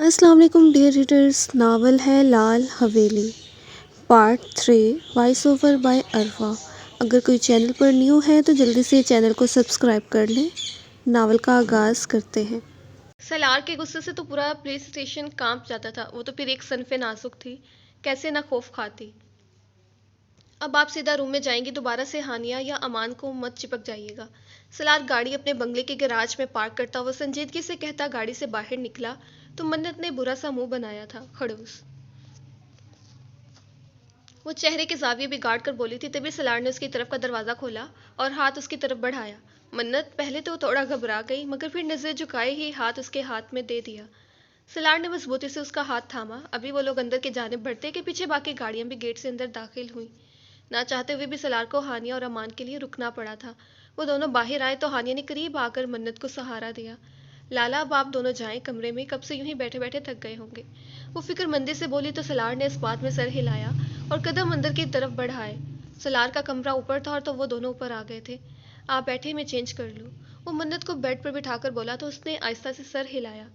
السلام علیکم dear readers, novel ہے لال حویلی پارٹ 3 وائس اوور بائی عرفا۔ اگر کوئی چینل پر نیو ہے تو جلدی سے چینل کو سبسکرائب کر لیں۔ ناول کا آغاز کرتے ہیں۔ سلار کے غصے سے تو پورا پولیس اسٹیشن کانپ جاتا تھا۔ وہ تو پھر ایک صنف نازک تھی، کیسے نہ خوف کھاتی۔ اب آپ سیدھا روم میں جائیں گی، دوبارہ سے ہانیہ یا امان کو مت چپک جائیے گا۔ سلار گاڑی اپنے بنگلے کے گراج میں پارک کرتا وہ سنجیدگی سے کہتا گاڑی سے باہر نکلا تو منت نے برا سا منہ بنایا تھا۔ خڑوس وہ چہرے کے زاویے بگاڑ کر بولی تھی، تبھی سلار نے اس کی طرف کا دروازہ کھولا اور ہاتھ اس کی طرف بڑھایا۔ منت پہلے تو تھوڑا گھبرا گئی، مگر پھر نظر جھکائے ہی ہاتھ اس کے ہاتھ میں دے دیا۔ سلار نے مضبوطی سے اس کا ہاتھ تھاما۔ ابھی وہ لوگ اندر کی جانب بڑھتے کہ پیچھے باقی گاڑیاں بھی گیٹ سے اندر داخل ہوئیں۔ نہ چاہتے ہوئے بھی سلار کو ہانیہ اور امان کے لیے رکنا پڑا تھا۔ وہ دونوں باہر آئے تو ہانیہ نے قریب آ کر منت کو سہارا دیا۔ لالا، اب آپ دونوں جائیں کمرے میں، کب سے یوں ہی بیٹھے بیٹھے تھک گئے ہوں گے۔ وہ فکر مندی سے بولی تو سلار نے اس بات میں سر ہلایا اور قدم اندر کی طرف بڑھائے۔ سلار کا کمرہ اوپر تھا اور تو وہ دونوں اوپر آ گئے تھے۔ آپ بیٹھے، میں چینج کر لوں۔ وہ منت کو بیڈ پر بٹھا کر بولا تو اس نے آہستہ سے سر ہلایا۔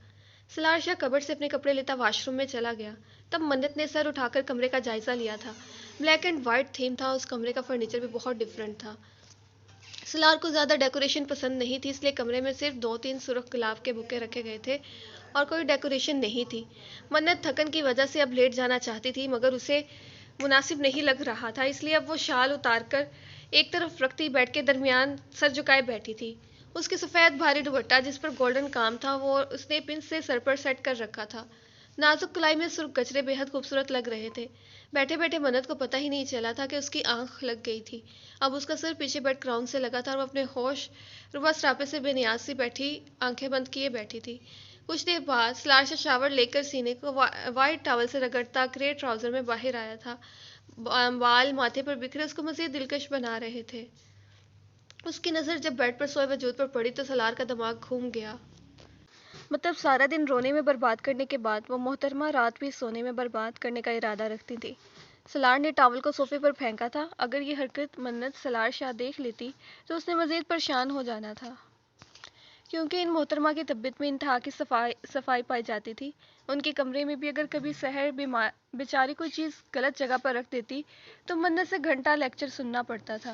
سلار شاہ کبٹ سے اپنے کپڑے لیتا واش روم میں چلا گیا۔ تب منت نے سر اٹھا کر کمرے کا جائزہ لیا تھا۔ بلیک اینڈ وائٹ تھیم تھا، اس کمرے کا فرنیچر بھی بہت ڈیفرنٹ تھا۔ سلار کو زیادہ ڈیکوریشن پسند نہیں تھی، اس لیے کمرے میں صرف 2-3 سرخ گلاب کے بکے رکھے گئے تھے اور کوئی ڈیکوریشن نہیں تھی۔ منت تھکن کی وجہ سے اب لیٹ جانا چاہتی تھی، مگر اسے مناسب نہیں لگ رہا تھا، اس لیے اب وہ شال اتار کر ایک طرف رکھتی بیڈ کے درمیان سر جھکائے بیٹھی تھی۔ اس کے سفید بھاری دوپٹہ جس پر گولڈن کام تھا وہ اس نے پن سے سر پر سیٹ کر رکھا تھا۔ نازک کلائی میں سرخ گجرے بے حد خوبصورت لگ رہے تھے۔ بیٹھے بیٹھے منت کو پتہ ہی نہیں چلا تھا کہ اس کی آنکھ لگ گئی تھی۔ اب اس کا سر پیچھے بیڈ کراؤن سے لگا تھا اور وہ اپنے ہوش ربا سراپے سے بے نیاز سی بیٹھی آنکھیں بند کیے بیٹھی تھی۔ کچھ دیر بعد سلار سے شاور لے کر سینے کو وائٹ ٹاول سے رگڑتا گرے ٹراؤزر میں باہر آیا تھا۔ بال ماتھے پر بکھرے اس کو مزید دلکش بنا رہے تھے۔ اس کی نظر جب بیڈ پر سوئے وجود پر پڑی تو سلار کا دماغ گھوم گیا۔ مطلب سارا دن رونے میں برباد کرنے کے بعد وہ محترمہ رات بھی سونے میں برباد کرنے کا ارادہ رکھتی تھی۔ سلار نے ٹاول کو صوفے پر پھینکا تھا۔ اگر یہ حرکت منت سلار شاہ دیکھ لیتی تو اس نے مزید پریشان ہو جانا تھا، کیونکہ ان محترمہ کی طبیعت میں انتہا کی صفائی پائی جاتی تھی۔ ان کے کمرے میں بھی اگر کبھی سحر بیچاری کوئی چیز غلط جگہ پر رکھ دیتی تو منت سے گھنٹہ لیکچر سننا پڑتا تھا۔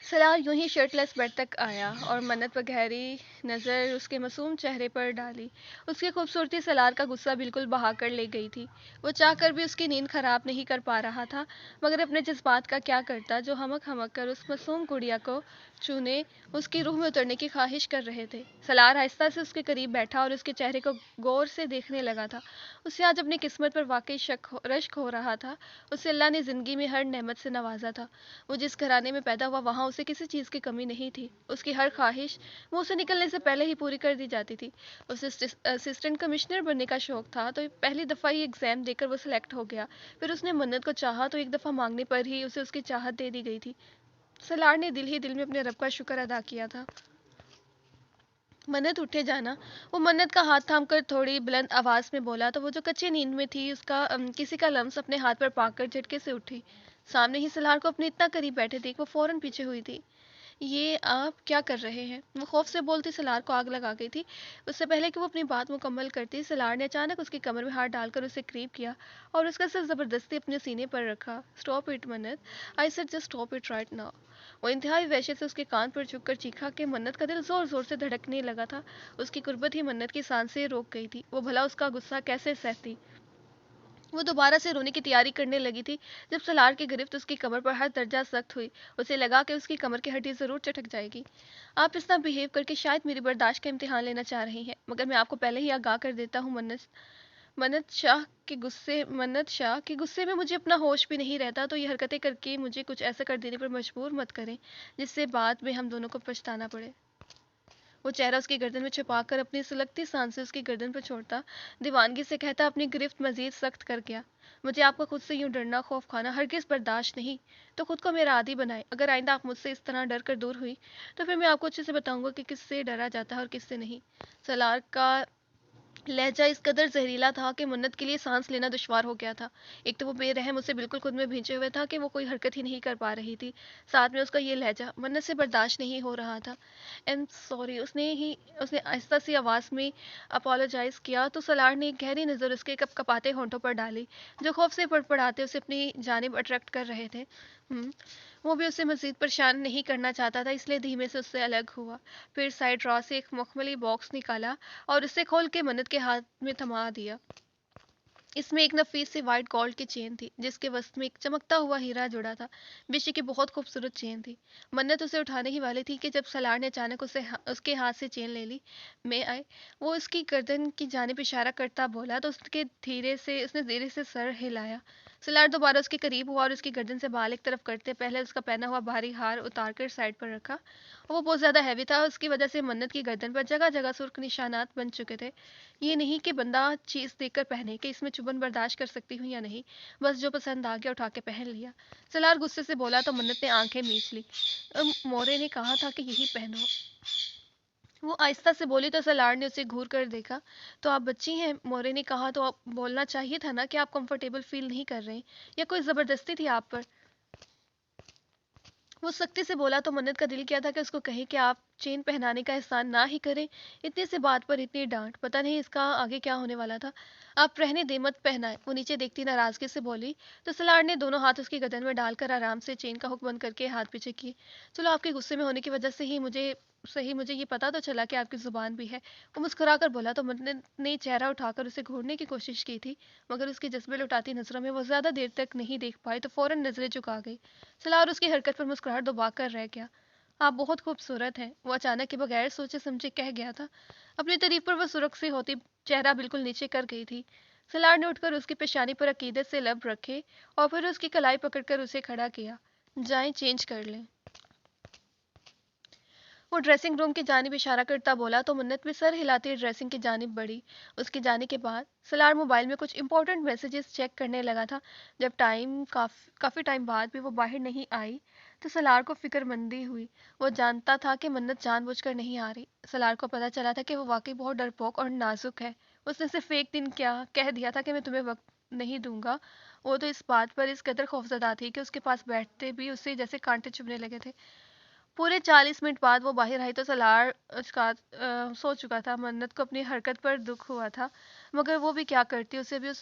سلار یوں ہی شرٹ لیس بیڈ تک آیا اور منت پر گہری نظر اس کے معصوم چہرے پر ڈالی۔ اس کی خوبصورتی سلار کا غصہ بالکل بہا کر لے گئی تھی۔ وہ چاہ کر بھی اس کی نیند خراب نہیں کر پا رہا تھا، مگر اپنے جذبات کا کیا کرتا جو ہمک ہمک کر اس معصوم گڑیا کو چھونے اس کی روح میں اترنے کی خواہش کر رہے تھے۔ سلار آہستہ سے اس کے قریب بیٹھا اور اس کے چہرے کو غور سے دیکھنے لگا تھا۔ اسے آج اپنی قسمت پر واقعی رشک ہو رہا تھا۔ اسے اللہ نے زندگی میں ہر نعمت سے نوازا تھا۔ وہ جس گھرانے میں پیدا ہوا وہاں اسے کسی چیز کی کمی نہیں تھی۔ اس کی ہر خواہش منہ سے نکلنے سے پہلے ہی پوری کر دی جاتی تھی۔ اسے اسسٹنٹ کمشنر بننے کا شوق تھا تو پہلی دفعہ ہی ایگزام دے کر وہ سلیکٹ ہو گیا۔ پھر اس نے منت کو چاہا تو ایک دفعہ مانگنے پر ہی اسے اس کی چاہت دے دی گئی تھی۔ سلار نے دل ہی دل میں اپنے رب کا شکر ادا کیا تھا۔ منت اٹھے جانا۔ وہ منت کا ہاتھ تھام کر تھوڑی بلند آواز میں بولا تو وہ جو کچی نیند میں تھی اس کا کسی کا لمس اپنے ہاتھ پر پا کر جھٹکے سے اٹھی۔ سامنے ہی سلار کو اپنے اتنا قریب بیٹھے دیکھ وہ فوراً پیچھے ہوئی تھی۔ یہ آپ کیا کر رہے ہیں؟ وہ خوف سے بولتی سلار کو آگ لگا گئی تھی۔ اس سے پہلے کہ وہ اپنی بات مکمل کرتی سلار نے اچانک اس کی کمر میں ہاتھ ڈال کر اسے قریب کیا اور اس کا سر زبردستی اپنے سینے پر رکھا۔ اسٹاپ اٹ منت، I said just stop it right now. وہ انتہائی وحشت سے اس کے کان پر جھک کر چیخا کہ منت کا دل زور زور سے دھڑکنے لگا تھا۔ اس کی قربت ہی منت کی سانسیں روک گئی تھی۔ وہ بھلا اس کا غصہ کیسے سہتی؟ وہ دوبارہ سے رونے کی تیاری کرنے لگی تھی جب سلار کی گرفت اس کی کمر پر ہر درجہ سخت ہوئی۔ اسے لگا کہ اس کی کمر کی ہڈی ضرور چٹک جائے گی۔ آپ اس طرح بہیو کر کے شاید میری برداشت کا امتحان لینا چاہ رہی ہیں، مگر میں آپ کو پہلے ہی آگاہ کر دیتا ہوں منت شاہ کے غصے میں مجھے اپنا ہوش بھی نہیں رہتا، تو یہ حرکتیں کر کے مجھے کچھ ایسا کر دینے پر مجبور مت کریں جس سے بعد میں ہم دونوں کو پچھتانا پڑے۔ وہ چہرہ اس کی گردن میں چھپا کر اپنی سلگتی سانسیں اس کی گردن پر چھوڑتا دیوانگی سے کہتا اپنی گرفت مزید سخت کر گیا۔ مجھے آپ کا خود سے یوں ڈرنا، خوف کھانا ہرگز برداشت نہیں، تو خود کو میرا عادی بنائے۔ اگر آئندہ آپ مجھ سے اس طرح ڈر کر دور ہوئی تو پھر میں آپ کو اچھے سے بتاؤں گا کہ کس سے ڈرا جاتا ہے اور کس سے نہیں۔ سلار کا لہجہ اس قدر زہریلا تھا کہ منت کے لیے سانس لینا دشوار ہو گیا تھا۔ ایک تو وہ بے رحم اسے بالکل خود میں بھینچے ہوئے تھا کہ وہ کوئی حرکت ہی نہیں کر پا رہی تھی، ساتھ میں اس کا یہ لہجہ منت سے برداشت نہیں ہو رہا تھا۔ ایم سوری، اس نے آہستہ سی آواز میں اپالوجائز کیا تو سلار نے ایک گہری نظر اس کے کپ کپاتے ہونٹوں پر ڈالی جو خوف سے پڑپڑاتے اسے اپنی جانب اٹریکٹ کر رہے تھے۔ ہم وہ بھی اسے مزید پریشان نہیں کرنا چاہتا تھا، اس لیے دھیمے سے اس سے الگ ہوا، پھر سائڈ ڈرا سے ایک مخملی باکس نکالا اور اسے کھول کے منت کے ہاتھ میں تھما دیا۔ اس میں ایک نفیس سی وائٹ گولڈ کی چین تھی جس کے وسط میں ایک چمکتا ہوا ہیرا جڑا تھا، بے شک بہت خوبصورت چین تھی۔ منت اسے اٹھانے ہی والی تھی کہ جب سلار نے اچانک اس کے ہاتھ سے چین لے لی۔ میں آئے، وہ اس کی گردن کی جانب اشارہ کرتا بولا تو اس نے دھیرے سے سر ہلایا۔ سلار دوبارہ اس کے قریب ہوا اور اس کی گردن سے بال ایک طرف کرتے پہلے اس کا پہنا ہوا بھاری ہار اتار کر سائڈ پر رکھا۔ وہ بہت زیادہ ہیوی تھا، اس کی وجہ سے منت کی گردن پر جگہ جگہ سرخ نشانات بن چکے تھے۔ یہ نہیں کہ بندہ چیز دیکھ کر پہنے کہ اس میں چبھن برداشت کر سکتی ہوں یا نہیں، بس جو پسند آ گیا اٹھا کے پہن لیا۔ سلار غصے سے بولا تو منت نے آنکھیں میچ لی۔ مورے نے کہا تھا کہ یہی پہنو، وہ آہستہ سے بولی تو سلار نے اسے گھور کر دیکھا۔ تو آپ بچی ہیں، مورے نے کہا، تو آپ بولنا چاہیے تھا نا کہ آپ کمفرٹیبل فیل نہیں کر رہے یا کوئی زبردستی تھی آپ پر۔ وہ سختی سے بولا تو منت کا دل کیا تھا کہ اس کو کہے کہ آپ چین پہنانے کا احسان نہ ہی کریں، اتنی سی بات پر اتنی ڈانٹ، پتہ نہیں اس کا آگے کیا ہونے والا تھا۔ آپ رہنے دے، مت پہنائے، وہ نیچے دیکھتی ناراضگی سے بولی تو سلار نے دونوں ہاتھ اس کی گردن میں ڈال کر آرام سے چین کا ہک بند کر کے ہاتھ پیچھے کیے۔ چلو آپ کے غصے میں ہونے کی وجہ سے ہی مجھے یہ پتا تو چلا کہ آپ کی زبان بھی ہے، وہ مسکرا کر بولا تو منت نے چہرہ اٹھا کر اسے گھورنے کی کوشش کی تھی مگر اس کی جذبے لٹاتی نظروں میں وہ زیادہ دیر تک نہیں دیکھ پائی تو فوراً نظریں جھکا گئی۔ سلار اس کی حرکت پر مسکراہٹ دبا کر رہ گیا۔ آپ بہت خوبصورت ہیں، وہ اچانک کے بغیر سوچے سمجھے کہہ گیا تھا۔ اپنی تعریف پر وہ سرخ سی ہوتی چہرہ بالکل نیچے کر گئی تھی۔ سلار نے اٹھ کر اس کی پیشانی پر عقیدت سے لب رکھے اور پھر اس کی کلائی پکڑ کر اسے کھڑا کیا۔ جائیں چینج کر لیں۔ وہ ڈریسنگ روم کی جانب اشارہ کرتا بولا تو منت بھی سر ہلاتی ڈریسنگ کی جانب بڑھی۔ اس کے جانے کے بعد سلار موبائل میں کچھ امپورٹنٹ میسیجز چیک کرنے لگا تھا۔ جب کافی ٹائم بعد بھی وہ باہر نہیں آئی تو سلار کو فکر مندی ہوئی۔ وہ جانتا تھا کہ منت جان بوجھ کر نہیں آ رہی۔ سلار کو پتا چلا تھا کہ وہ واقعی بہت ڈرپوک اور نازک ہے۔ اس نے صرف ایک دن کیا کہہ دیا تھا کہ میں تمہیں وقت نہیں دوں گا، وہ تو اس بات پر اس قدر خوفزدہ تھی کہ اس کے پاس بیٹھتے بھی اسے جیسے کانٹے چبھنے لگے تھے۔ پورے 40 منٹ بعد وہ باہر آئی تو سلار سو چکا تھا۔ منت کو اپنی حرکت پر دکھ ہوا تھا مگر وہ بھی کیا کرتی، اسے بھی اس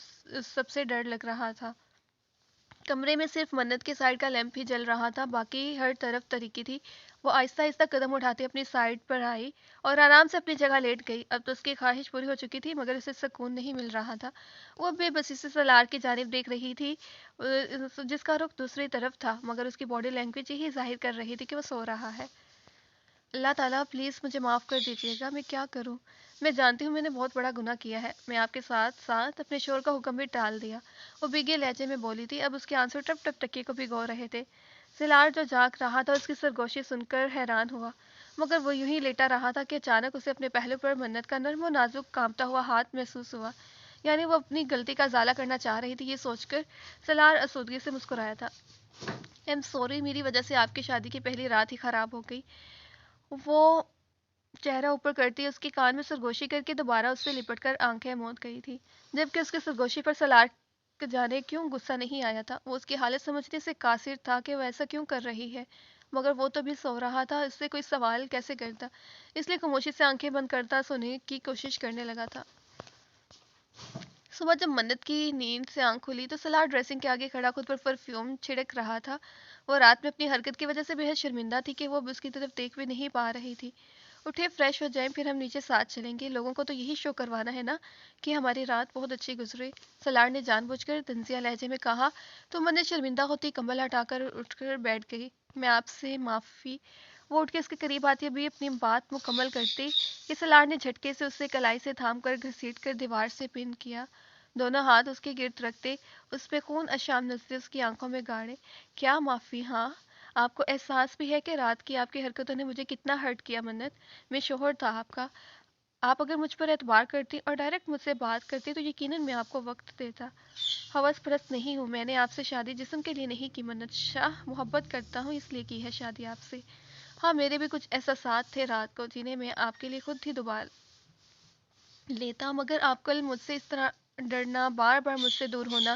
سب سے ڈر لگ رہا تھا۔ کمرے میں صرف منت کے سائڈ کا لیمپ ہی جل رہا تھا، باقی ہر طرف تاریکی تھی۔ وہ آہستہ آہستہ قدم اٹھاتے اپنی سائڈ پر آئی اور آرام سے اپنی جگہ لیٹ گئی۔ اب تو اس کی خواہش پوری ہو چکی تھی مگر اسے سکون نہیں مل رہا تھا۔ وہ بے بسی سے سلار کی جانب دیکھ رہی تھی جس کا رخ دوسری طرف تھا مگر اس کی باڈی لینگویج یہی ظاہر کر رہی تھی کہ وہ سو رہا ہے۔ اللہ تعالیٰ پلیز مجھے معاف کر دیجیے گا، میں کیا کروں؟ میں جانتی ہوں میں نے بہت بڑا گناہ کیا ہے، میں آپ کے ساتھ ساتھ اپنے شوہر کا حکم بھی ٹال دیا، وہ بھیگے لہجے میں بولی تھی۔ اب اس کے آنسو ٹپ ٹپ ٹکے کو بھگو رہے تھے۔ سلار جو جاگ رہا تھا اس کی سرگوشی سن کر حیران ہوا مگر وہ یوں ہی لیٹا رہا تھا کہ اچانک اسے اپنے پہلو پر منت کا نرم و نازک کانپتا ہوا ہاتھ محسوس ہوا، یعنی وہ اپنی غلطی کا ازالہ کرنا چاہ رہی تھی۔ یہ سوچ کر سلار آسودگی سے مسکرایا تھا۔ ایم سوری، میری وجہ سے آپ کی شادی کی پہلی رات ہی خراب ہو گئی۔ وہ چہرہ اوپر کرتی اس کے کان میں سرگوشی کر کے دوبارہ اس سے لپٹ کر آنکھیں موند گئی تھی، جبکہ اس کی سرگوشی پر سلار کے جانے کیوں غصہ نہیں آیا تھا۔ وہ اس کی حالت سمجھنے سے قاصر تھا کہ وہ ایسا کیوں کر رہی ہے مگر وہ تو بھی سو رہا تھا، اس سے کوئی سوال کیسے کرتا، اس لیے خاموشی سے آنکھیں بند کرتا سونے کی کوشش کرنے لگا تھا۔ صبح جب منت کی نیند سے آنکھ کھلی تو سلار ڈریسنگ کے آگے کھڑا خود پر پرفیوم چھڑک رہا تھا۔ وہ رات میں اپنی حرکت کی وجہ سے بے حد شرمندہ تھی کہ وہ اب اس کی طرف دیکھ بھی نہیں پا رہی تھی۔ اٹھے، فریش ہو جائیں، پھر ہم نیچے ساتھ چلیں گے، لوگوں کو تو یہی شو کروانا ہے نا کہ ہماری رات بہت اچھی گزرے، سلار نے جان بوجھ کر طنزیہ لہجے میں کہا تو منت شرمندہ ہوتی کمبل ہٹا کر اٹھ کر بیٹھ گئی۔ میں آپ سے معافی، وہ اٹھ کے اس کے قریب آتی ابھی اپنی بات مکمل کرتی کہ سلار نے جھٹکے سے اسے کلائی سے تھام کر گھسیٹ کر دیوار سے پن کیا، دونوں ہاتھ اس کے گرد رکھتے اس پہ خون اشام نظریں اس کی آنکھوں میں گاڑے۔ کیا معافی؟ ہاں، آپ کو احساس بھی ہے کہ رات کی آپ کی حرکتوں نے مجھے کتنا ہرٹ کیا؟ منت، میں شوہر تھا آپ کا، آپ اگر مجھ پر اعتبار کرتی اور ڈائریکٹ مجھ سے بات کرتی تو یقیناً میں آپ کو وقت دیتا۔ ہوس پرست نہیں ہوں، میں نے آپ سے شادی جسم کے لیے نہیں کی منت شاہ، محبت کرتا ہوں اس لیے کی ہے شادی آپ سے۔ ہاں، میرے بھی کچھ احساسات تھے رات کو جنہیں میں آپ کے لیے خود ہی دوبارہ لیتا، مگر آپ کل مجھ سے اس طرح ڈرنا، بار بار مجھ سے دور ہونا،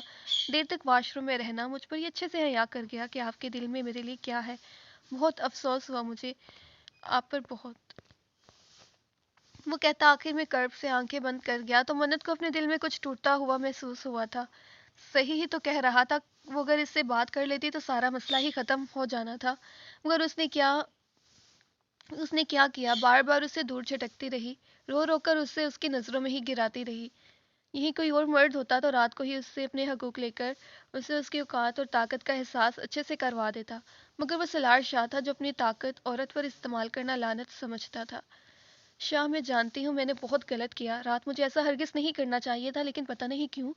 دیر تک واش روم میں رہنا، مجھ پر یہ اچھے سے حیا کر گیا کہ آپ کے دل میں میرے لیے کیا ہے۔ بہت افسوس ہوا مجھے آپ پر، بہت۔ وہ کہتا آخر میں کرب سے آنکھیں بند کر گیا تو منت کو اپنے دل میں کچھ ٹوٹتا ہوا محسوس ہوا تھا۔ صحیح ہی تو کہہ رہا تھا، وہ اگر اس سے بات کر لیتی تو سارا مسئلہ ہی ختم ہو جانا تھا، مگر اس نے کیا کیا، بار بار اسے دور جھٹکتی رہی، رو رو کر اسے اس کی نظروں میں ہی گراتی رہی۔ یہی کوئی اور مرد ہوتا تو رات کو ہی اس سے اپنے حقوق لے کر اسے اس کی اوقات اور طاقت کا احساس اچھے سے کروا دیتا، مگر وہ سلار شاہ تھا جو اپنی طاقت عورت پر استعمال کرنا لعنت سمجھتا تھا۔ شاہ، میں جانتی ہوں میں نے بہت غلط کیا، رات مجھے ایسا ہرگز نہیں کرنا چاہیے تھا، لیکن پتہ نہیں کیوں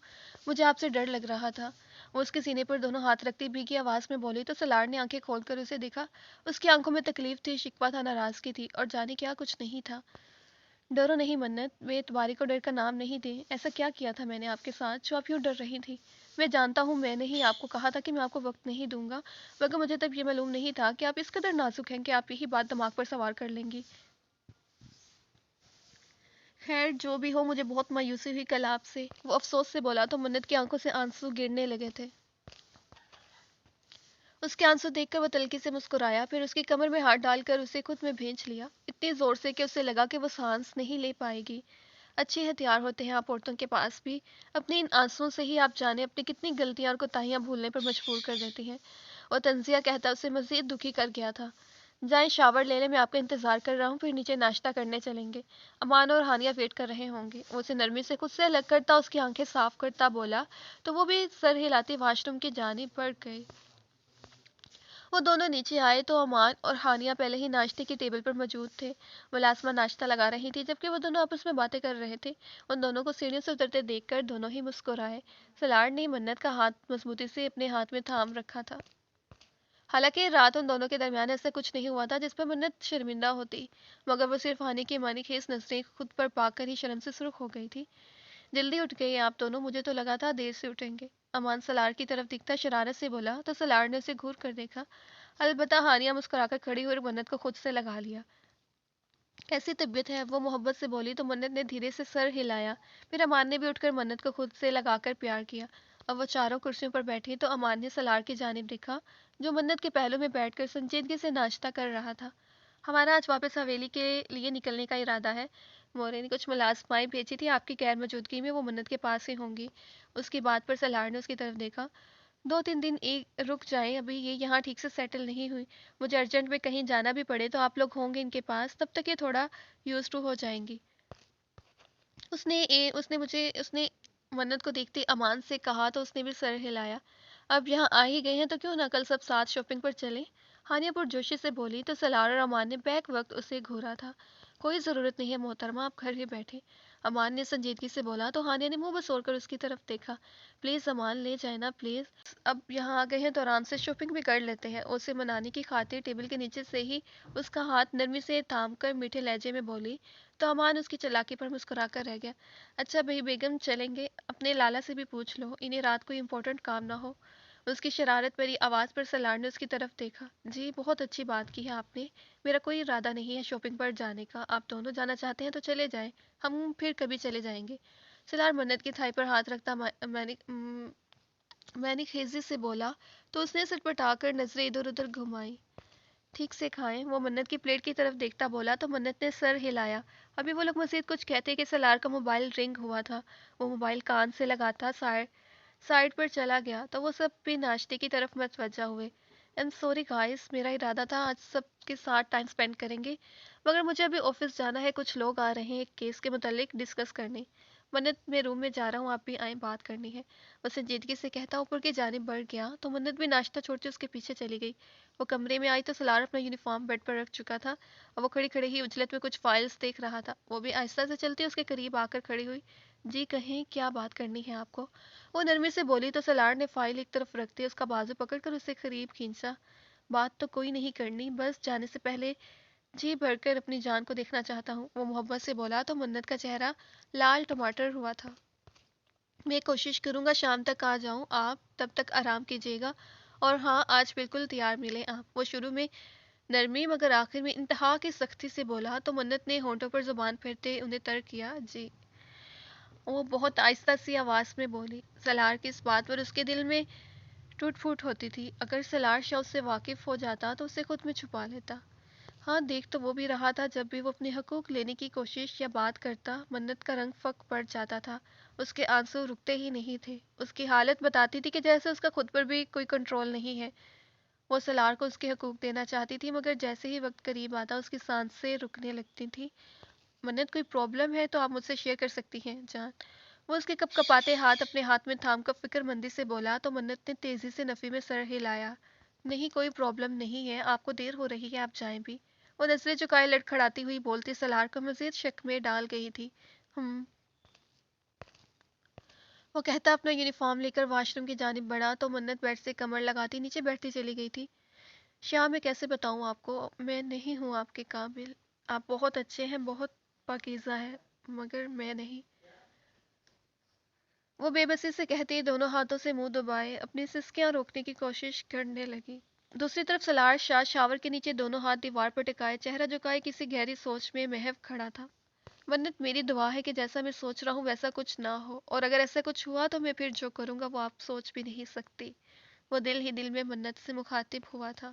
مجھے آپ سے ڈر لگ رہا تھا۔ وہ اس کے سینے پر دونوں ہاتھ رکھتی بھیگی آواز میں بولی تو سلار نے آنکھیں کھول کر اسے دیکھا۔ اس کی آنکھوں میں تکلیف تھی، شکوہ تھا، ناراضگی تھی، اور جانے کیا کچھ نہیں تھا۔ ڈرو نہیں منت، بے اعتباری کو ڈر کا نام نہیں دیں۔ ایسا کیا کیا تھا میں نے آپ کے ساتھ جو آپ یوں ڈر رہی تھی؟ میں جانتا ہوں میں نے ہی آپ کو کہا تھا کہ میں آپ کو وقت نہیں دوں گا، مگر مجھے تب یہ معلوم نہیں تھا کہ آپ اس قدر نازک ہیں کہ آپ یہی بات دماغ پر سوار کر لیں گی۔ خیر جو بھی ہو، مجھے بہت مایوسی ہوئی کل آپ سے، وہ افسوس سے بولا تو منت کی آنکھوں سے آنسو گرنے لگے تھے۔ اس کے آنسو دیکھ کر وہ تلخی سے مسکرایا، پھر اس کی کمر میں ہاتھ ڈال کر اسے خود میں بھینچ لیا، اتنی زور سے کہ اسے لگا کہ وہ سانس نہیں لے پائے گی۔ اچھے ہتھیار ہوتے ہیں آپ عورتوں کے پاس بھی، اپنے ان آنسوؤں سے ہی آپ جانے اپنی کتنی غلطیاں اور کوتاہیاں بھولنے پر مجبور کر دیتی ہیں۔ اور طنزیہ کہتا اسے مزید دکھی کر گیا تھا۔ جائیں شاور لے لیں، میں آپ کا انتظار کر رہا ہوں، پھر نیچے ناشتہ کرنے چلیں گے، امان اور ہانیہ ویٹ کر رہے ہوں گے۔ وہ اسے نرمی سے خود سے الگ کرتا، اس کی آنکھیں صاف کرتا بولا تو وہ بھی سر ہلاتی واش روم کی جانب بڑھ گئی۔ وہ دونوں نیچے آئے تو امان اور ہانیہ پہلے ہی ناشتے کی ٹیبل پر موجود تھے۔ ملازمہ ناشتہ لگا رہی تھی جبکہ وہ دونوں آپس میں باتیں کر رہے تھے۔ ان دونوں کو سیڑھیوں سے اترتے دیکھ کر دونوں ہی مسکرائے۔ سلار نے منت کا ہاتھ مضبوطی سے اپنے ہاتھ میں تھام رکھا تھا۔ حالانکہ رات ان دونوں کے درمیان ایسا کچھ نہیں ہوا تھا جس پر منت شرمندہ ہوتی، مگر وہ صرف ہانی کی معنی خیز نظریں خود پر پا کر ہی شرم سے سرخ ہو گئی تھی۔ جلدی اٹھ گئے آپ دونوں، مجھے تو لگا تھا دیر سے اٹھیں گے، امان سلار کی طرف دکھتا شرارت سے بولا تو سلار نے اسے گھور کر دیکھا۔ البتہ ہانیہ مسکرا کر کھڑی ہوئی اور منت کو خود سے لگا لیا۔ کیسی طبیعت ہے؟ وہ محبت سے بولی تو منت نے دھیرے سے سر ہلایا، پھر امان نے بھی اٹھ کر منت کو خود سے لگا کر پیار کیا۔ اب وہ چاروں کرسیوں پر بیٹھی تو امان نے سلار کی جانب دیکھا جو منت کے پہلو میں بیٹھ کر سنجیدگی سے ناشتہ کر رہا تھا۔ ہمارا آج واپس حویلی کے لیے نکلنے کا ارادہ ہے، مورے نے کچھ ملازمائیں بھیجی تھی، آپ کی غیر موجودگی میں وہ منت کے پاس ہی ہوں گی۔ اس کی بات پر سلار نے اس کی طرف دیکھا۔ 2-3 دن رک جائیں، ابھی یہ یہاں ٹھیک سے سیٹل نہیں ہوئی، مجھے ارجنٹ میں کہیں جانا بھی پڑے تو آپ لوگ ہوں گے ان کے پاس، تب تک یہ تھوڑا یوز ٹو ہو جائیں گی۔ اس نے منت کو دیکھتے امان سے کہا تو اس نے بھی سر ہلایا۔ اب یہاں آ ہی گئے ہیں تو کیوں نہ کل سب ساتھ شاپنگ پر چلیں؟ ہانیہ پرجوشی سے بولی تو سلار اور امان نے بیک وقت اسے گھورا تھا۔ کوئی ضرورت نہیں ہے محترمہ، آپ گھر ہی بیٹھے، امان نے سنجیدگی سے بولا تو ہانیہ نے منہ بسوڑ کر اس کی طرف دیکھا۔ پلیز امان، لے جائیں نا پلیز، اب یہاں آ گئے ہیں تو آرام سے شاپنگ بھی کر لیتے ہیں۔ اسے منانے کی خاطر ٹیبل کے نیچے سے ہی اس کا ہاتھ نرمی سے تھام کر میٹھے لہجے میں بولی تو امان اس کی چالاکی پر مسکرا کر رہ گیا۔ اچھا بھئی بیگم چلیں گے، اپنے لالا سے بھی پوچھ لو، انہیں رات کوئی امپورٹنٹ کام نہ ہو۔ اس کی شرارت بھری آواز پر سلار نے اس کی طرف دیکھا۔ جی بہت اچھی بات کی ہے آپ نے، میرا کوئی ارادہ نہیں ہے شاپنگ پر جانے کا، آپ دونوں جانا چاہتے ہیں تو چلے جائیں، ہم پھر کبھی چلے جائیں گے۔ سلار منت کی تھائی پر ہاتھ رکھتا میں نے خیزی سے بولا تو اس نے سٹپٹا کر نظریں ادھر ادھر گھمائیں۔ ٹھیک سے کھائیں، وہ منت کی پلیٹ کی طرف دیکھتا بولا تو منت نے سر ہلایا۔ ابھی وہ لوگ مزید کچھ کہتے کہ سلار کا موبائل رنگ ہوا تھا، وہ موبائل کان سے لگاتا سائڈ پر چلا گیا تو وہ سب بھی ناشتے کی طرف متوجہ ہوئے۔ ایم سوری گائز، میرا ارادہ تھا آج سب کے ساتھ ٹائم سپینڈ کریں گے، مگر مجھے ابھی آفس جانا ہے، کچھ لوگ آ رہے ہیں ایک کیس کے متعلق ڈسکس کرنے۔ منت میں روم میں جا رہا ہوں، آپ بھی آئیں، بات کرنی ہے، وہ سنجیدگی سے کہتا اوپر کی جانب بڑھ گیا تو منت بھی ناشتہ چھوڑتے اس کے پیچھے چلی گئی۔ وہ کمرے میں آئی تو سلار اپنا یونیفارم بیڈ پر رکھ چکا تھا اور وہ کھڑی کھڑی ہی اجلت میں کچھ فائلز دیکھ رہا تھا۔ وہ بھی آہستہ سے چلتی اس کے قریب آ کر کھڑی ہوئی۔ جی کہیں، کیا بات کرنی ہے آپ کو؟ وہ نرمی سے بولی تو سلار نے فائل ایک طرف رکھتے اس کا بازو پکڑ کر اسے قریب کھینچا۔ بات تو کوئی نہیں کرنی، بس جانے سے پہلے جی بھر کر اپنی جان کو دیکھنا چاہتا ہوں، وہ محبت سے بولا تو منت کا چہرہ لال ٹماٹر ہوا تھا۔ میں کوشش کروں گا شام تک آ جاؤں، آپ تب تک آرام کیجیے گا، اور ہاں آج بالکل تیار ملیں آپ، وہ شروع میں نرمی مگر آخر میں انتہا کی سختی سے بولا تو منت نے ہونٹوں پر زبان پھیرتے انہیں ترک کیا۔ جی وہ بہت آہستہ سی آواز میں بولی۔ سلار کی اس بات پر اس کے دل میں ٹوٹ پھوٹ ہوتی تھی۔ اگر سلار شاہ اس سے واقف ہو جاتا تو اسے خود میں چھپا لیتا۔ ہاں دیکھ تو وہ بھی رہا تھا، جب بھی وہ اپنے حقوق لینے کی کوشش یا بات کرتا منت کا رنگ فک پڑ جاتا تھا۔ اس کے آنسو رکتے ہی نہیں تھے۔ اس کی حالت بتاتی تھی کہ جیسے اس کا خود پر بھی کوئی کنٹرول نہیں ہے۔ وہ سلار کو اس کے حقوق دینا چاہتی تھی، مگر جیسے ہی وقت قریب آتا اس کی سانسیں رکنے لگتی تھی۔ منت کوئی پرابلم ہے تو آپ مجھ سے شیئر کر سکتی ہیں جان۔ وہ اس کے کپ کپاتے ہاتھ اپنے ہاتھ میں تھام کر فکر مندی سے بولا تو منت نے تیزی سے نفی میں سر ہلایا۔ نہیں کوئی پرابلم نہیں ہے، آپ کو دیر ہو رہی ہے، آپ جائیں بھی۔ وہ نظریں چکائے لڑکھڑاتی ہوئی بولتی سلار کو مزید شک میں ڈال گئی تھی۔ وہ کہتا اپنا یونیفارم لے کر واش روم کی جانب بڑھا تو منت بیڈ سے کمر لگاتی نیچے بیٹھتی چلی گئی تھی۔ شاہ میں کیسے بتاؤں آپ کو، میں نہیں ہوں آپ کے قابل۔ آپ بہت اچھے ہیں، بہت پاکیزہ ہیں، مگر میں نہیں۔ وہ بے بسی سے کہتی دونوں ہاتھوں سے منہ دبائے اپنی سسکیاں روکنے کی کوشش کرنے لگی۔ دوسری طرف سلار شاہ شاور کے نیچے دونوں ہاتھ دیوار پر ٹکائے چہرہ جھکائے کسی گہری سوچ میں محو کھڑا تھا۔ منت میری دعا ہے کہ جیسا میں سوچ رہا ہوں ویسا کچھ نہ ہو، اور اگر ایسا کچھ ہوا تو میں پھر جو کروں گا وہ آپ سوچ بھی نہیں سکتی۔ وہ دل ہی دل میں منت سے مخاطب ہوا تھا۔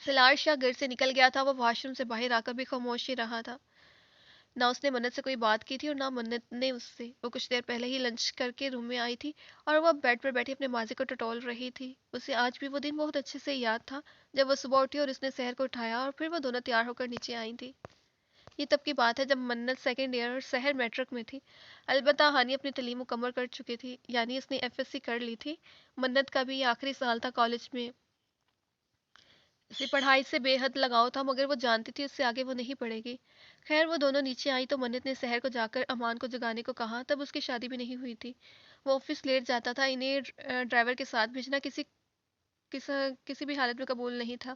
سلار شاہ گھر سے نکل گیا تھا۔ وہ واش روم سے باہر آ کر بھی خاموش ہی رہا تھا۔ نہ اس نے منت سے کوئی بات کی تھی اور نہ منت نے اس سے۔ وہ کچھ دیر پہلے ہی لنچ کر کے روم میں آئی تھی اور وہ اب بیڈ پر بیٹھی اپنے ماضی کو ٹٹول رہی تھی۔ اسے آج بھی وہ دن بہت اچھے سے یاد تھا جب وہ صبح اٹھی اور اس نے سحر کو اٹھایا اور پھر وہ دونوں تیار ہو کر نیچے آئی تھی۔ یہ تب کی بات ہے جب منت سیکنڈ ایئر اور سحر میٹرک میں تھی۔ البتہ ہانی اپنی تعلیم مکمل کر چکی تھی، یعنی اس نے ایف ایس سی کر لی تھی۔ منت کا بھی یہ آخری سال تھا کالج میں۔ اسے پڑھائی سے بے حد لگاؤ تھا، مگر وہ جانتی تھی اس سے آگے وہ نہیں پڑھے گی۔ خیر وہ دونوں نیچے آئی تو منت نے سحر کو جا کر امان کو جگانے کو کہا۔ تب اس کی شادی بھی نہیں ہوئی تھی۔ وہ آفس لیٹ جاتا تھا، انہیں ڈرائیور کے ساتھ بھیجنا کسی بھی حالت میں قبول نہیں تھا،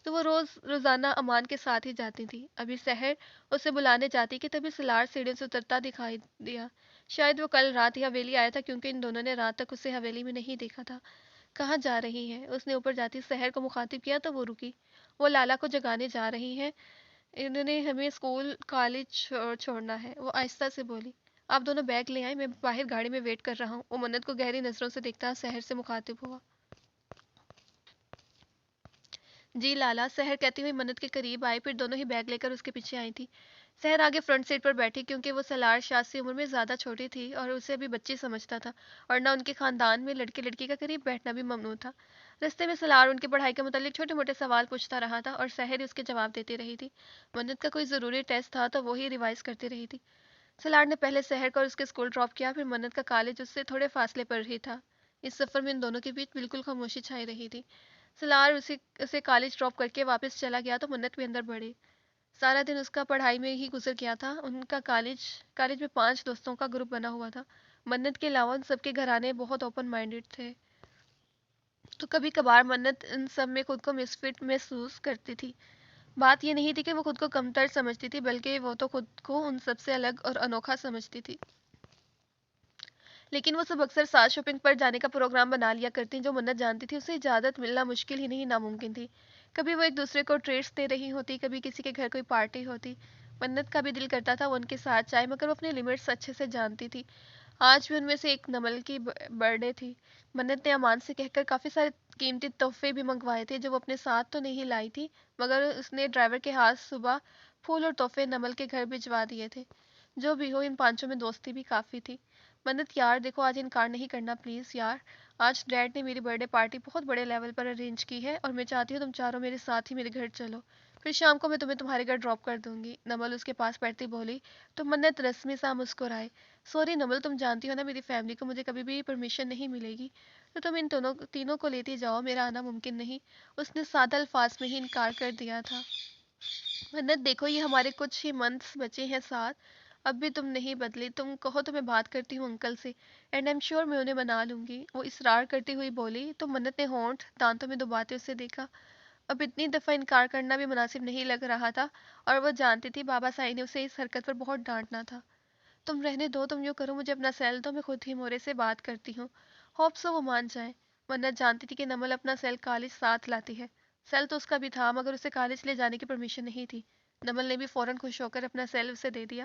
تو وہ روزانہ امان کے ساتھ ہی جاتی تھی۔ ابھی سحر اسے بلانے جاتی کہ تبھی سلار سیڑھیوں سے اترتا دکھائی دیا۔ شاید وہ کل رات ہی حویلی آیا تھا، کیونکہ ان دونوں نے رات تک اسے حویلی میں نہیں دیکھا تھا۔ کہاں جا رہی ہے؟ اس نے اوپر جاتی سحر کو مخاطب کیا تو وہ رکی۔ وہ لالا کو جگانے جا رہی ہیں، انہوں نے ہمیں اسکول کالج چھوڑنا ہے، وہ آہستہ سے بولی۔ آپ دونوں بیگ لے آئیں، میں باہر گاڑی میں ویٹ کر رہا ہوں۔ وہ منت کو گہری نظروں سے دیکھتا سحر سے مخاطب ہوا۔ جی لالا، سحر کہتی ہوئی منت کے قریب آئی، پھر دونوں ہی بیگ لے کر اس کے پیچھے آئی تھی۔ سحر آگے فرنٹ سیٹ پر بیٹھی، کیونکہ وہ سلار شاہ سے عمر میں زیادہ چھوٹی تھی اور اسے ابھی بچی سمجھتا تھا، اور نہ ان کے خاندان میں لڑکے لڑکی کا قریب بیٹھنا بھی ممنوع تھا۔ رستے میں سلار ان کی پڑھائی کے متعلق چھوٹے موٹے سوال پوچھتا رہا تھا اور سحر اس کے جواب دیتی رہی تھی۔ منت کا کوئی ضروری ٹیسٹ تھا تو وہی ریوائز کرتی رہی تھی۔ سلار نے پہلے سحر کو اور اس کے اسکول ڈراپ کیا، پھر منت کا کالج اس سے تھوڑے فاصلے پر ہی تھا۔ اس سفر میں ان دونوں کے بیچ بالکل خاموشی چھائی رہی تھی۔ سلار اسے کالج ڈراپ کر کے واپس چلا گیا تو منت بھی اندر بڑھی۔ سارا دن اس کا پڑھائی میں ہی گزر گیا تھا۔ ان کا کالج میں 5 دوستوں کا گروپ بنا ہوا تھا۔ منت کے علاوہ ان سب کے گھرانے بہت اوپن مائنڈڈ تھے، تو کبھی کبھار منت ان سب میں خود کو مس فٹ محسوس کرتی تھی۔ بات یہ نہیں تھی کہ وہ خود کو کمتر سمجھتی تھی، بلکہ وہ تو خود کو ان سب سے الگ اور انوکھا سمجھتی تھی۔ لیکن وہ سب اکثر ساتھ شاپنگ پر جانے کا پروگرام بنا لیا کرتی، جو منت جانتی تھی اسے اجازت ملنا مشکل ہی نہیں ناممکن تھی۔ کبھی وہ ایک دوسرے کو ٹریٹس دے رہی ہوتی، کبھی کسی کے گھر کوئی پارٹی ہوتی۔ منت کا بھی دل کرتا تھا وہ ان کے ساتھ جائے، مگر وہ اپنی لمٹس اچھے سے جانتی تھی۔ آج بھی ان میں سے ایک نمل کی برتھ ڈے تھی۔ منت نے امان سے کہہ کر کافی سارے قیمتی تحفے بھی منگوائے تھے، جو وہ اپنے ساتھ تو نہیں لائی تھی، مگر اس نے ڈرائیور کے ہاتھ صبح پھول اور تحفے نمل کے گھر بھجوا دیے تھے۔ جو بھی ہو، ان پانچوں میں دوستی بھی کافی تھی۔ منت یار دیکھو، آج انکار نہیں کرنا پلیز یار، آج ڈیڈ نے میری برتھ ڈے پارٹی بہت بڑے لیول پر ارینج کی ہے اور میں چاہتی ہوں تم چاروں میرے ساتھ ہی میرے گھر چلو، پھر شام کو میں تمہیں تمہارے گھر ڈراپ کر دوں گی۔ نمل اس کے پاس بیٹھتی بولی تو منت رسمی سا مسکرائے۔ سوری نمل، تم جانتی ہو نا میری فیملی کو مجھے کبھی بھی پرمیشن نہیں ملے گی، تو تم ان تینوں کو لیتی جاؤ، میرا آنا ممکن نہیں۔ اس نے سادہ الفاظ میں ہی انکار کر دیا تھا۔ منت دیکھو، یہ ہمارے کچھ ہی منتھس بچے ہیں ساتھ، اب بھی تم نہیں بدلی، تم کہو تو میں بات کرتی ہوں انکل سے، اینڈ آئی ایم شیور میں انہیں منا لوں گی، وہ اصرار کرتی ہوئی بولی تو منت نے ہونٹ دانتوں میں دباتے اسے دیکھا۔ اب اتنی دفعہ انکار کرنا بھی مناسب نہیں لگ رہا تھا، اور وہ جانتی تھی بابا سائی نے اسے اس حرکت پر بہت ڈانٹنا تھا۔ تم رہنے دو، تم یوں کرو، مجھے اپنا سیل دو، میں خود ہی مورے سے بات کرتی ہوں، ہوپ سو وہ مان جائیں۔ منت جانتی تھی کہ نمل اپنا سیل کالج ساتھ لاتی ہے۔ سیل تو اس کا بھی تھا، مگر اسے کالج لے جانے کی پرمیشن نہیں تھی۔ نمل نے بھی فوراً خوش ہو کر اپنا سیل اسے دے دیا۔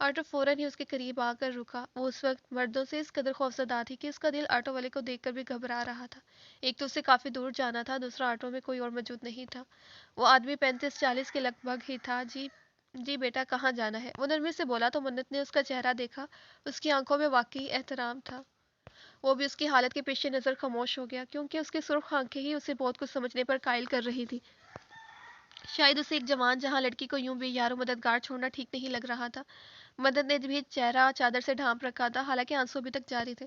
آٹو فوراً ہی اس کے قریب آ کر رکا۔ وہ اس وقت مردوں سے اس قدر خوفزدہ تھی کہ اس کا دل آٹو والے کو دیکھ کر بھی گھبرا رہا تھا۔ ایک تو اسے کافی دور جانا تھا، دوسرا آٹو میں کوئی اور موجود نہیں تھا۔ وہ آدمی 35-40 کے لگ بھگ ہی تھا۔ جی جی بیٹا، کہاں جانا ہے؟ وہ نرمی سے بولا تو منت نے اس کا چہرہ دیکھا۔ اس کی آنکھوں میں واقعی احترام تھا۔ وہ بھی اس کی حالت کے پیش نظر خاموش ہو گیا، کیونکہ اس کی سرخ آنکھیں ہی اسے بہت کچھ سمجھنے پر قائل کر رہی تھی۔ شاید اسے ایک جوان جہاں لڑکی کو یوں بے یار و مددگار چھوڑنا ٹھیک نہیں لگ رہا تھا۔ مدد نے بھی چہرہ چادر سے ڈھانپ رکھا تھا، حالانکہ آنسو ابھی تک جاری تھے۔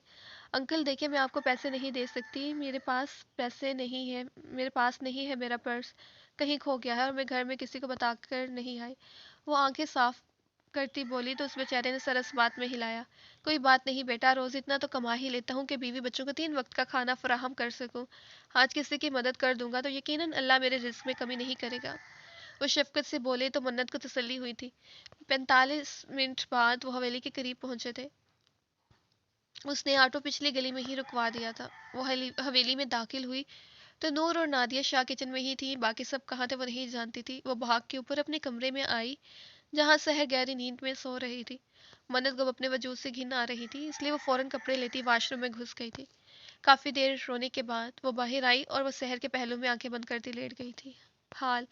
انکل دیکھیں، میں آپ کو پیسے نہیں دے سکتی، میرے پاس پیسے نہیں ہے، میرے پاس نہیں ہے، میرا پرس کہیں کھو گیا ہے اور میں گھر میں کسی کو بتا کر نہیں آئی۔ وہ آنکھیں صاف کرتی بولی تو اس بیچارے نے سر اس بات میں ہلایا۔ کوئی بات نہیں بیٹا، روز اتنا تو کما ہی لیتا ہوں کہ بیوی بچوں کو 3 وقت کا کھانا فراہم کر سکوں۔ آج کسی کی مدد کر دوں گا تو یقیناً اللہ میرے رزق میں کمی نہیں کرے گا۔ وہ شفقت سے بولے تو منت کو تسلی ہوئی تھی۔ 45 منٹ بعد وہ حویلی کے قریب پہنچے تھے۔ اس نے آٹو پچھلی گلی میں ہی رکوا دیا تھا۔ وہ حویلی میں داخل ہوئی تو نور اور نادیہ شاہ کچن میں ہی تھی، باقی سب کہاں تھے وہ نہیں جانتی تھی۔ وہ بھاگ کے اوپر اپنے کمرے میں آئی جہاں سحر گہری نیند میں سو رہی تھی۔ منت کو اپنے وجود سے گھن آ رہی تھی، اس لیے وہ فوراً کپڑے لیتی واش روم میں گھس گئی تھی۔ کافی دیر رونے کے بعد وہ باہر آئی اور وہ سحر کے پہلو میں آنکھیں بند کرتی لیٹ گئی تھی۔ حال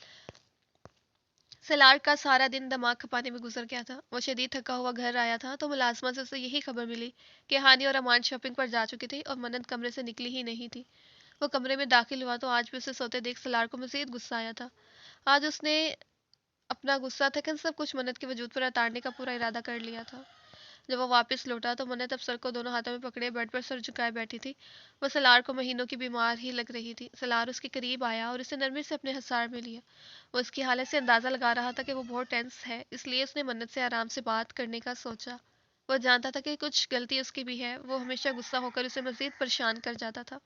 سلار کا سارا دن دماغ کھپانے میں گزر گیا تھا۔ وہ شدید تھکا ہوا گھر آیا تھا تو ملازمہ سے اسے یہی خبر ملی کہ ہانی اور امان شاپنگ پر جا چکے تھے اور منت کمرے سے نکلی ہی نہیں تھی۔ وہ کمرے میں داخل ہوا تو آج بھی اسے سوتے دیکھ سلار کو مزید غصہ آیا تھا۔ آج اس نے اپنا غصہ تھکن سب کچھ منت کے وجود پر اتارنے کا پورا ارادہ کر لیا تھا۔ جب وہ واپس لوٹا تو منت اب سر کو دونوں ہاتھوں میں پکڑے بیڈ پر سر جھکائے بیٹھی تھی۔ وہ سلار کو مہینوں کی بیمار ہی لگ رہی تھی۔ سلار اس کے قریب آیا اور اسے نرمی سے اپنے حصار میں لیا۔ وہ اس کی حالت سے اندازہ لگا رہا تھا کہ وہ بہت ٹینس ہے، اس لیے اس نے منت سے آرام سے بات کرنے کا سوچا۔ وہ جانتا تھا کہ کچھ غلطی اس کی بھی ہے، وہ ہمیشہ غصہ ہو کر اسے مزید پریشان کر جاتا تھا۔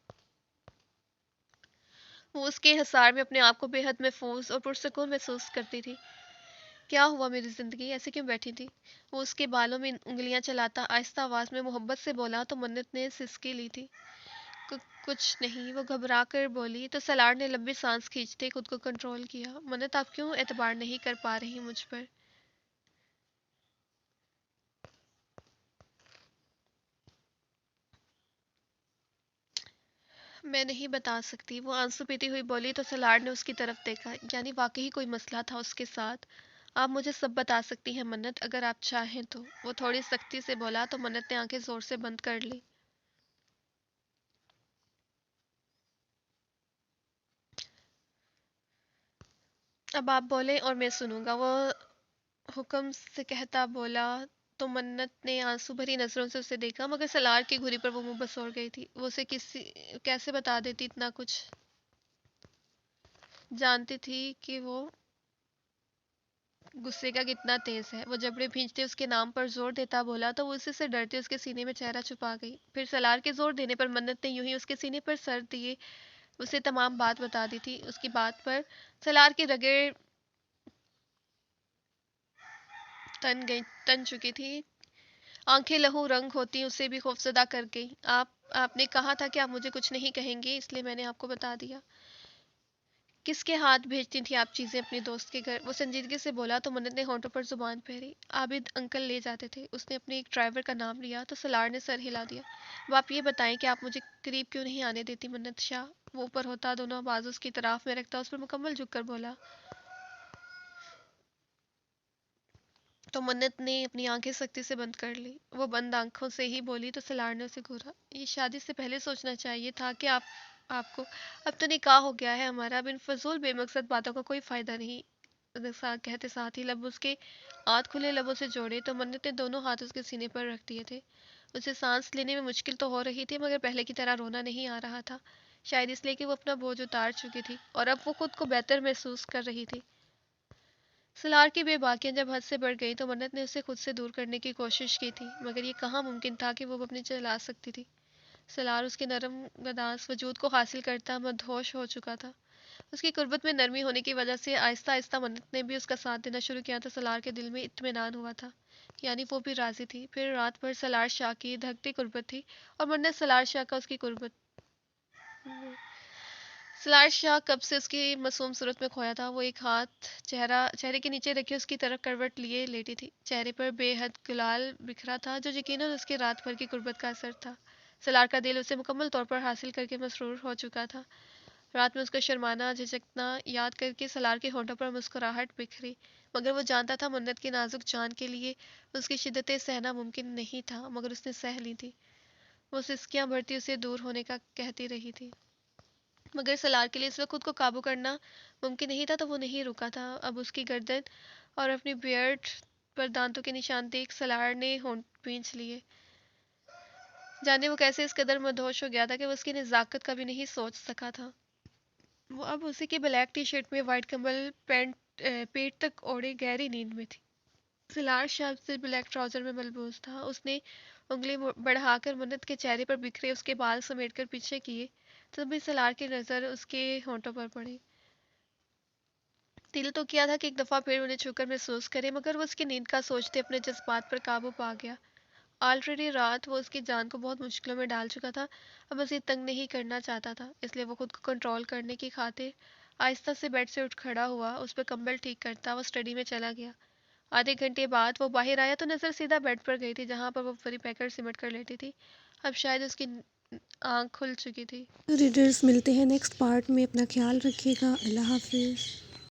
وہ اس کے حصار میں اپنے آپ کو بے حد محفوظ اور پرسکون محسوس کرتی تھی۔ کیا ہوا میری زندگی، ایسے کیوں بیٹھی تھی؟ وہ اس کے بالوں میں انگلیاں چلاتا آہستہ آواز میں محبت سے بولا تو منت نے سسکی لی تھی۔ کچھ نہیں، وہ گھبرا کر بولی تو سلار نے لمبی سانس کھینچتے خود کو کنٹرول کیا۔ منت، آپ کیوں اعتبار نہیں کر پا رہی مجھ پر؟ میں نہیں بتا سکتی، وہ آنسو پیتی ہوئی بولی تو سلار نے اس کی طرف دیکھا، یعنی واقعی کوئی مسئلہ تھا اس کے ساتھ۔ آپ مجھے سب بتا سکتی ہیں منت، اگر آپ چاہیں تو، وہ تھوڑی سختی سے بولا تو منت نے آنکھیں زور سے بند کر لی۔ اب آپ بولیں اور میں سنوں گا، وہ حکم سے کہتا بولا تو منت نے آنسو بھری نظروں سے اسے دیکھا، مگر سلار کی گھری پر وہ منہ بسور گئی تھی۔ وہ اسے کیسے بتا دیتی اتنا کچھ؟ جانتی تھی کہ وہ غصے کا کتنا تیز ہے۔ وہ جبڑے بھینچتے اس کے نام پر زور دیتا بولا تو وہ اسی سے ڈرتے اس کے سینے میں چہرہ چھپا گئی۔ پھر سلار کے زور دینے پر منت نے یوں ہی اس کے سینے پر سر دیے اسے تمام بات بتا دی تھی۔ اس کی بات پر سلار کی رگیں تن چکی تھی، آنکھیں لہو رنگ ہوتی اسے بھی خوفزدہ کر گئی۔ آپ نے کہا تھا کہ آپ مجھے کچھ نہیں کہیں گے، اس لیے میں نے آپ کو بتا دیا۔ کس کے ہاتھ بھیجتی تھی آپ چیزیں اپنے دوست کے گھر؟ وہ سنجیدگی سے بولا تو منت نے ہونٹوں پر زبان پھیری۔ عابد انکل لے جاتے تھے، اس نے اپنے ایک ڈرائیور کا نام لیا تو سلار نے سر ہلا دیا۔ اب آپ یہ بتائیں کہ آپ مجھے قریب کیوں نہیں آنے دیتی منت شاہ؟ وہ اوپر ہوتا دونوں بازو اس کی طرف میں رکھتا اس پر مکمل جھک کر بولا تو منت نے اپنی آنکھیں سختی سے بند کر لی۔ وہ بند آنکھوں سے ہی بولی تو سلار نے اسے گھورا۔ یہ شادی سے پہلے سوچنا چاہیے تھا کہ آپ کو اب تو نکاح ہو گیا ہے ہمارا، اب ان فضول بے مقصد باتوں کا کوئی فائدہ نہیں۔ کہتے ساتھ ہی لب اس کے آدھ کھلے لبوں سے جوڑے تو منت نے دونوں ہاتھ اس کے سینے پر رکھ دیے تھے۔ اسے سانس لینے میں مشکل تو ہو رہی تھی، مگر پہلے کی طرح رونا نہیں آ رہا تھا، شاید اس لیے کہ وہ اپنا بوجھ اتار چکی تھی اور اب وہ خود کو بہتر محسوس کر رہی تھی۔ سلار کی بے باکیاں جب حد سے بڑھ گئی تو منت نے اسے خود سے دور کرنے کی کوشش کی تھی، مگر یہ کہاں ممکن تھا کہ وہ اپنی چلا سکتی تھی۔ سلار اس کے نرم گداز وجود کو حاصل کرتا مدہوش ہو چکا تھا۔ اس کی قربت میں نرمی ہونے کی وجہ سے آہستہ آہستہ منت نے بھی اس کا ساتھ دینا شروع کیا تو سلار کے دل میں اطمینان ہوا تھا، یعنی وہ بھی راضی تھی۔ پھر رات بھر سلار شاہ کی دھکتی قربت تھی اور منت سلار شاہ کا اس کی قربت سلار شاہ کب سے اس کی معصوم صورت میں کھویا تھا. وہ ایک ہاتھ چہرے کے نیچے رکھے اس کی طرف کروٹ لیے لیٹی تھی. چہرے پر بے حد گلال بکھرا تھا جو یقیناً اس کے رات بھر کی غربت کا اثر تھا. سلار کا دل اسے مکمل طور پر حاصل کر کے مسرور ہو چکا تھا. رات میں اس کا شرمانا جھجکنا یاد کر کے سلار کے ہونٹوں پر مسکراہٹ بکھری، مگر وہ جانتا تھا منت کی نازک جان کے لیے اس کی شدتیں سہنا ممکن نہیں تھا، مگر اس نے سہ لی تھی. وہ سسکیاں بھرتی اسے دور ہونے کا کہتی رہی تھی، مگر سلار کے لیے اس وقت خود کو قابو کرنا ممکن نہیں تھا، تو وہ نہیں رکا تھا. اب اس کی گردن اور اپنی بیئرڈ پر دانتوں کے نشان دیکھ سلار نے ہونٹ بھینچ لیے. جانے وہ کیسے اس قدر مدہوش ہو گیا تھا کہ وہ اس کی نزاکت کا بھی نہیں سوچ سکا تھا. وہ اب اسی کی بلیک ٹی شرٹ میں وائٹ کمبل پیٹ تک اوڑھے گہری نیند میں تھی. سلار شب سے بلیک ٹراؤزر میں ملبوس تھا. اس نے انگلی بڑھا کر منت کے چہرے پر بکھرے اس کے بال سمیٹ کر پیچھے کیے. تبھی سلار کی نظر اس کے ہونٹوں پر پڑی. دل تو کیا تھا کہ ایک دفعہ پھر انہیں چھو کر محسوس کرے، مگر وہ اس کی نیند کا سوچتے اپنے جذبات پر قابو پا گیا. آلریڈی رات وہ اس کی جان کو بہت مشکلوں میں ڈال چکا تھا. اب مزید تنگ نہیں کرنا چاہتا تھا، اس لیے وہ خود کو کنٹرول کرنے کی خاطر آہستہ سے بیڈ سے اٹھ کھڑا ہوا. اس پہ کمبل ٹھیک کرتا وہ اسٹڈی میں چلا گیا. آدھے گھنٹے بعد وہ باہر آیا تو نظر سیدھا بیڈ پر گئی تھی جہاں پر وہ فری پیکر سمٹ کر لیٹی تھی. اب شاید اس کی آنکھ کھل چکی تھی. ریڈرز ملتے ہیں نیکسٹ پارٹ میں. اپنا خیال رکھیے گا. اللہ حافظ.